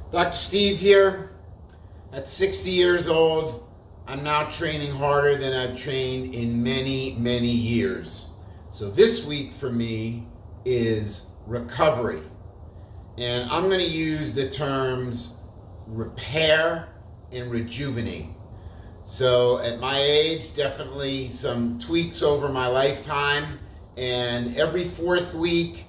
Dr. Steve here. At 60 years old, I'm now training harder than I've trained in many, many years. So this week for me is recovery. And I'm going to use the terms repair and rejuvenate. So at my age, definitely some tweaks over my lifetime. And every fourth week,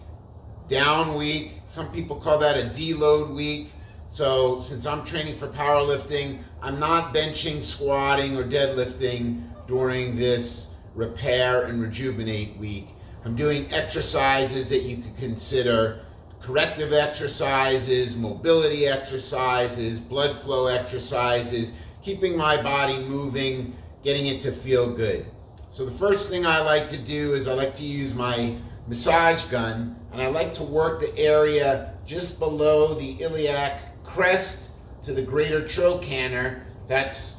down week, some people call that a deload week. So since I'm training for powerlifting, I'm not benching, squatting, or deadlifting during this repair and rejuvenate week. I'm doing exercises that you could consider corrective exercises, mobility exercises, blood flow exercises, keeping my body moving, getting it to feel good. So the first thing I like to do is I like to use my massage gun, and I like to work the area just below the iliac crest to the greater trochanter. That's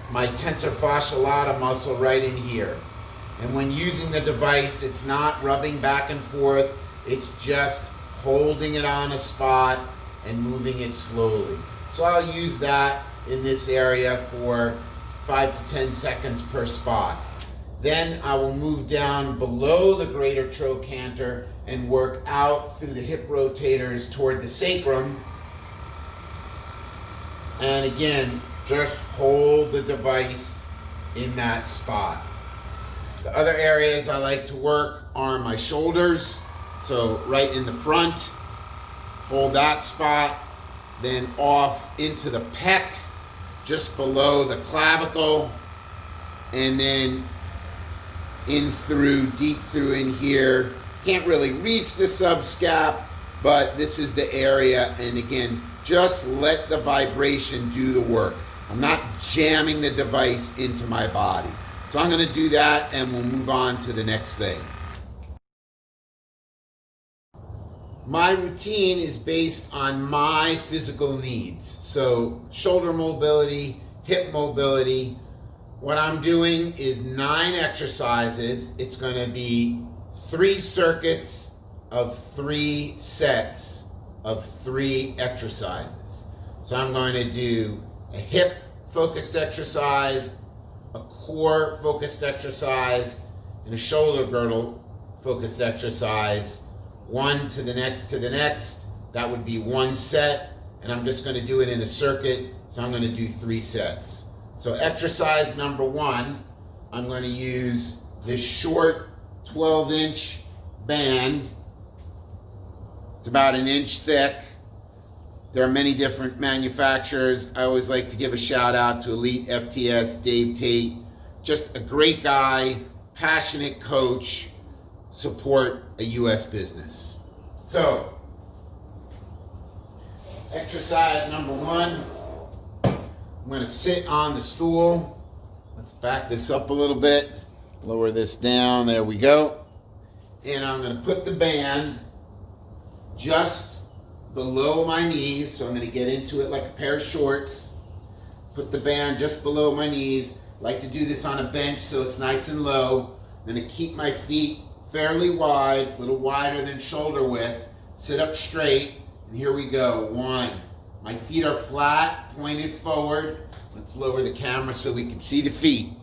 my tensor fascia lata muscle right in here. And when using the device, it's not rubbing back and forth, it's just holding it on a spot and moving it slowly. So I'll use that in this area for 5 to 10 seconds per spot. Then I will move down below the greater trochanter and work out through the hip rotators toward the sacrum. And again, just hold the device in that spot. The other areas I like to work are my shoulders. So right in the front, hold that spot, then off into the pec, just below the clavicle, and then in through, deep through in here. Can't really reach the subscap, but this is the area, and again, just let the vibration do the work. I'm not jamming the device into my body. So I'm going to do that, and we'll move on to the next thing. My routine is based on my physical needs. So shoulder mobility, hip mobility. What I'm doing is 9 exercises. It's going to be 3 circuits of 3 sets of 3 exercises. So I'm going to do a hip focused exercise, a core focused exercise, and a shoulder girdle focused exercise. One to the next to the next. That would be 1 set, and I'm just going to do it in a circuit, so I'm going to do 3 sets. So exercise number 1, I'm going to use this short 12-inch band. It's about 1 inch thick. There are many different manufacturers. I always like to give a shout out to EliteFts, Dave Tate. Just a great guy, passionate coach, support a US business. So, exercise number 1, I'm going to sit on the stool. Let's back this up a little bit, lower this down, there we go. And I'm going to put the band just below my knees, so I'm going to get into it like a pair of shorts. Put the band just below my knees. Like to do this on a bench so it's nice and low. I'm going to keep my feet fairly wide, a little wider than shoulder width. Sit up straight, and here we go. 1. My feet are flat, pointed forward. Let's lower the camera so we can see the feet.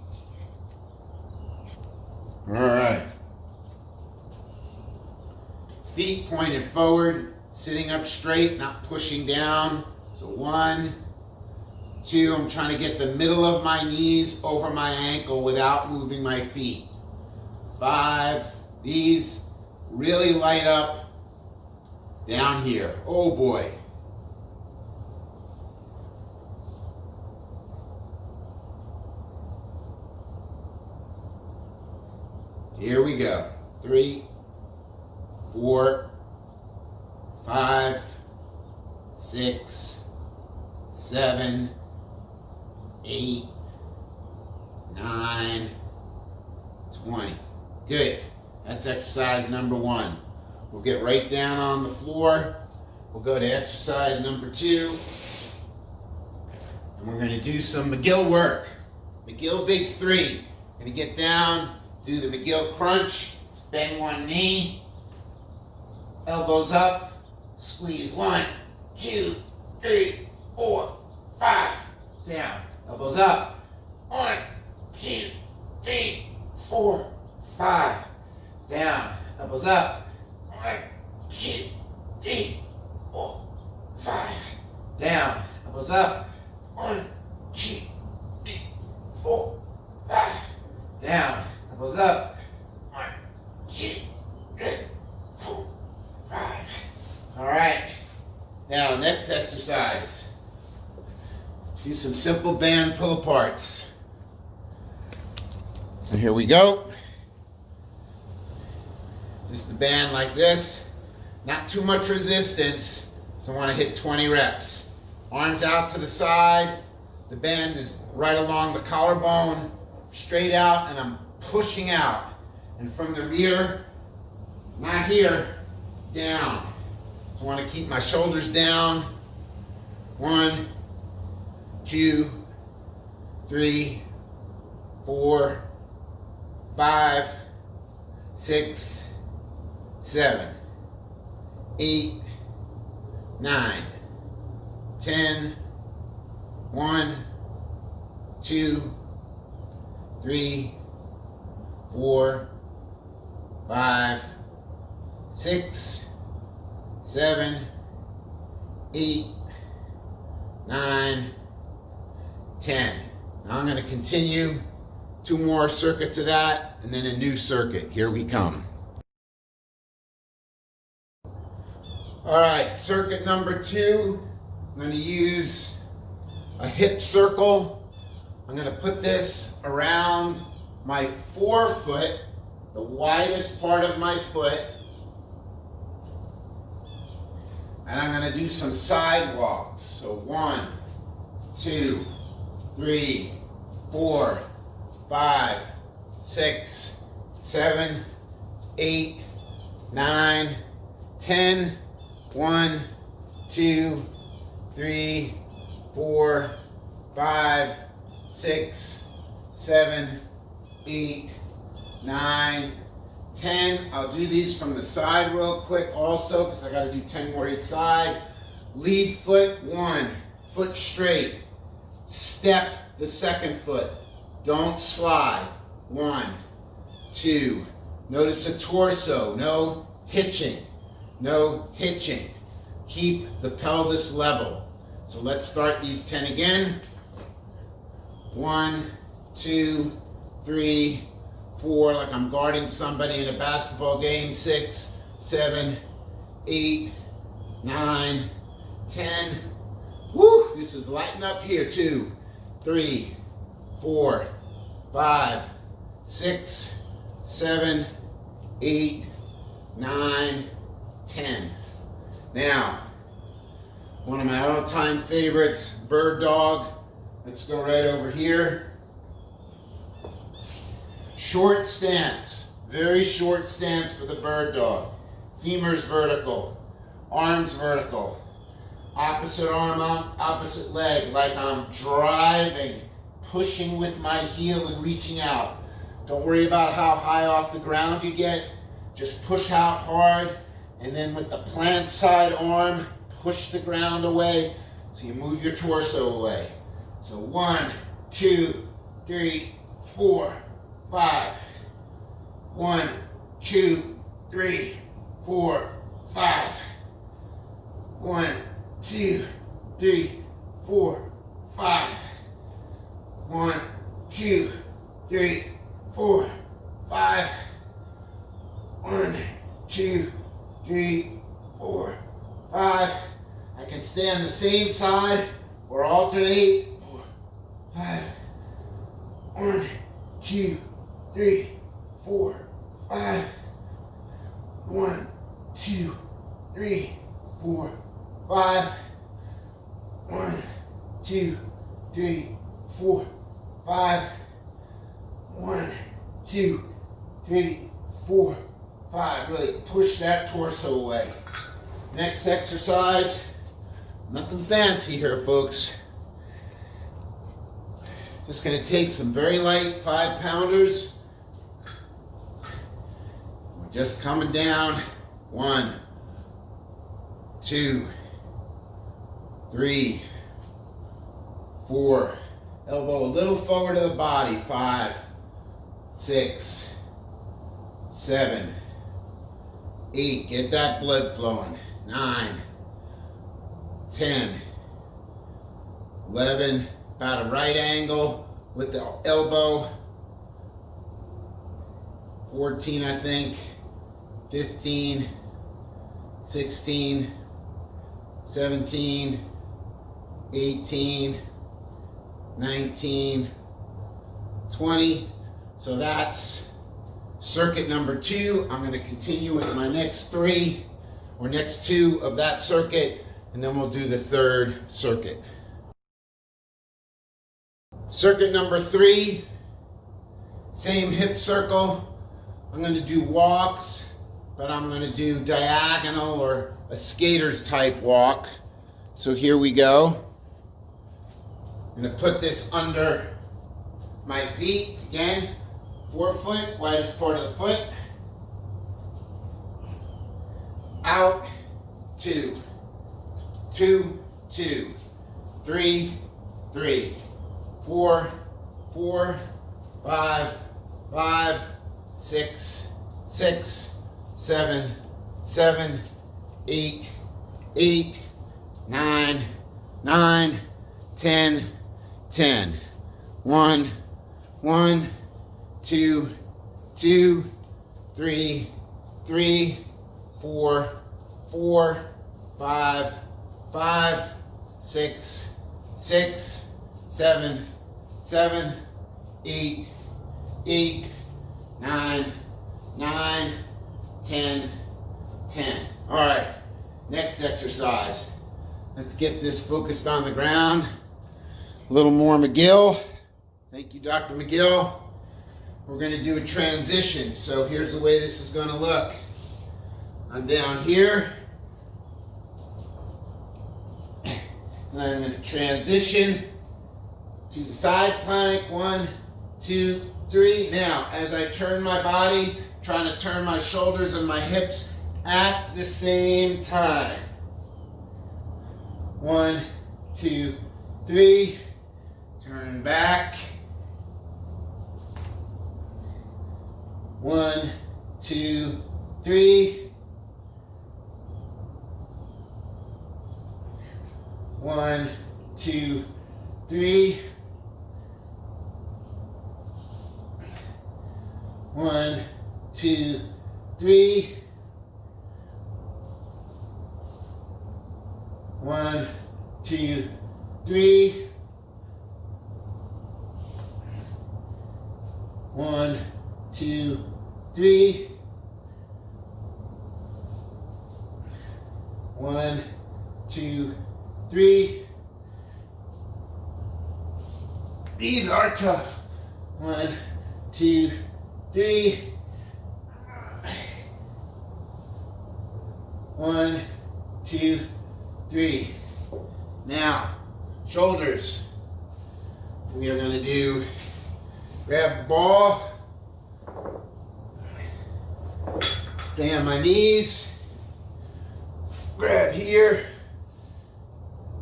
All right. Feet pointed forward, sitting up straight, not pushing down. So 1, 2, I'm trying to get the middle of my knees over my ankle without moving my feet. 5, these really light up down here. Oh boy. Here we go. 3, 4, 5, 6, 7, 8, 9, 20. Good. That's exercise number 1. We'll get right down on the floor. We'll go to exercise number 2. And we're going to do some McGill work. McGill Big 3. Going to get down, do the McGill Crunch, bend one knee, elbows up, squeeze 1, 2, 3, 4, 5. Down. Elbows up. 1, 2, 3, 4, 5. Down. Elbows up. 1, 2, 3, 4, 5. Down. Elbows up. 1, 2, 3, 4, 5. Down. Elbows up. 1, 2, 3, 4, 5. All right. Now, next exercise. Do some simple band pull aparts. And here we go. Just the band like this. Not too much resistance. So I want to hit 20 reps. Arms out to the side. The band is right along the collarbone, straight out, and I'm pushing out. And from the rear, not here, down. So I want to keep my shoulders down. 1, 2, 3, 4, 5, 6, 7, 8, 9, 10, 1, 2, 3, 4, 5, 6, 7, 8, 9, 10. Now I'm going to continue 2 more circuits of that and then a new circuit. Here we come. All right, circuit number 2. I'm going to use a hip circle. I'm going to put this around my forefoot, the widest part of my foot. And I'm going to do some side walks. So 1, 2, 3, 4, 5, 6, 7, 8, 9, 10. 1, 2, 3, 4, 5, 6, 7, 8, 9, 10. I'll do these from the side real quick also because I got to do 10 more each side. Lead foot 1, foot straight. Step the second foot. Don't slide. 1, 2. Notice the torso. No hitching. No hitching. Keep the pelvis level. So let's start these 10 again. 1, 2, 3, 4, like I'm guarding somebody in a basketball game. 6, 7, 8, 9, 10. Woo! This is lighting up here. 2, 3, 4, 5, 6, 7, 8, 9, 10. Now, one of my all-time favorites, bird dog. Let's go right over here. Short stance, very short stance for the bird dog. Femurs vertical, arms vertical. Opposite arm up, opposite leg, like I'm driving, pushing with my heel and reaching out. Don't worry about how high off the ground you get. Just push out hard. And then with the plant side arm, push the ground away so you move your torso away. So 1, 2, 3, 4, 5. 1, 2, 3, 4, 5. 1, 2, 3, 4, 5. 1, 2, 3, 4, 5. 1, 2, 3, 4, 5. I can stay on the same side or alternate. 4, 5. 1, 2, 3, 4, 5. 1, 2, 3, 4, 5. 1, 2, 3, 4, 5. 1, 2, 3, 4, 5. Really push that torso away. Next exercise, nothing fancy here, folks. Just going to take some very light 5-pounders. We're just coming down. 1, 2, 3, 4, elbow a little forward of the body, 5, 6, 7, 8, get that blood flowing, 9, 10, 11, about a right angle with the elbow, 14 I think, 15, 16, 17, 18, 19, 20. So that's circuit number 2. I'm going to continue with my next 3 or next 2 of that circuit, and then we'll do the 3rd circuit. Circuit number 3, same hip circle. I'm going to do walks, but I'm going to do diagonal or a skater's type walk. So here we go. I'm going to put this under my feet. Again, forefoot, widest part of the foot. Out, 2, 2, 2, 3, 3, 4, 4, 5, 5, 6, 6, 7, 7, 8, 8, 9, 9, 10, 10. 1, 1, 2, 2, 3, 3, 4, 4, 5, 5, 6, 6, 7, 7, 8, 8, 9, 9, 10, 10. All right, next exercise. Let's get this focused on the ground. A little more McGill. Thank you, Dr. McGill. We're going to do a transition. So here's the way this is going to look. I'm down here. And I'm going to transition to the side plank. 1, 2, 3. Now, as I turn my body, trying to turn my shoulders and my hips at the same time. 1, 2, 3. Turn back. 1, 2, 3. 1, 2, 3. 1, 2, 3. 1, 2, 3. 1, 2, 3. 1, 2, 3. These are tough. 1, 2, 3. 1, 2, 3. Now, shoulders. We are going to do, grab the ball, stay on my knees, grab here,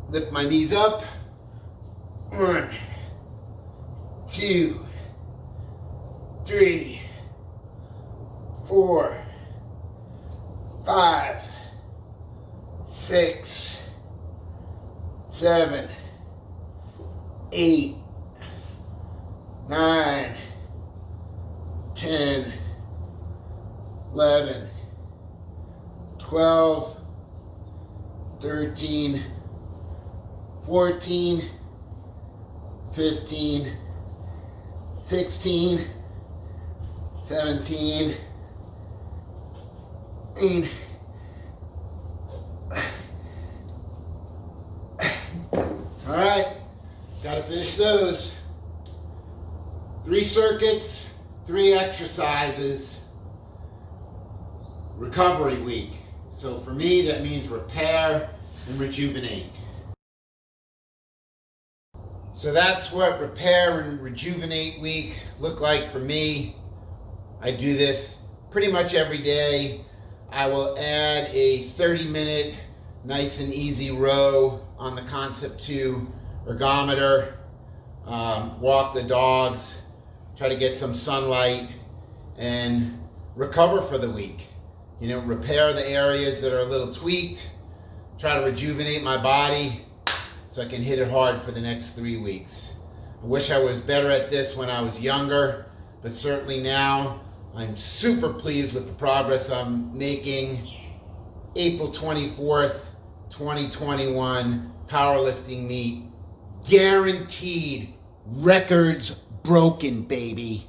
lift my knees up. 1, 2, 3, 4, 5, 6, 7, 8, 9, 10, 11, 12, 13, 14, 15, 16, 17, 18. All right, got to finish those. 3 circuits, 3 exercises, recovery week. So for me, that means repair and rejuvenate. So that's what repair and rejuvenate week look like for me. I do this pretty much every day. I will add a 30-minute nice and easy row on the Concept 2 ergometer, walk the dogs, try to get some sunlight, and recover for the week. You know, repair the areas that are a little tweaked, try to rejuvenate my body so I can hit it hard for the next 3 weeks. I wish I was better at this when I was younger, but certainly now I'm super pleased with the progress I'm making. April 24th, 2021, powerlifting meet. Guaranteed records broken, baby.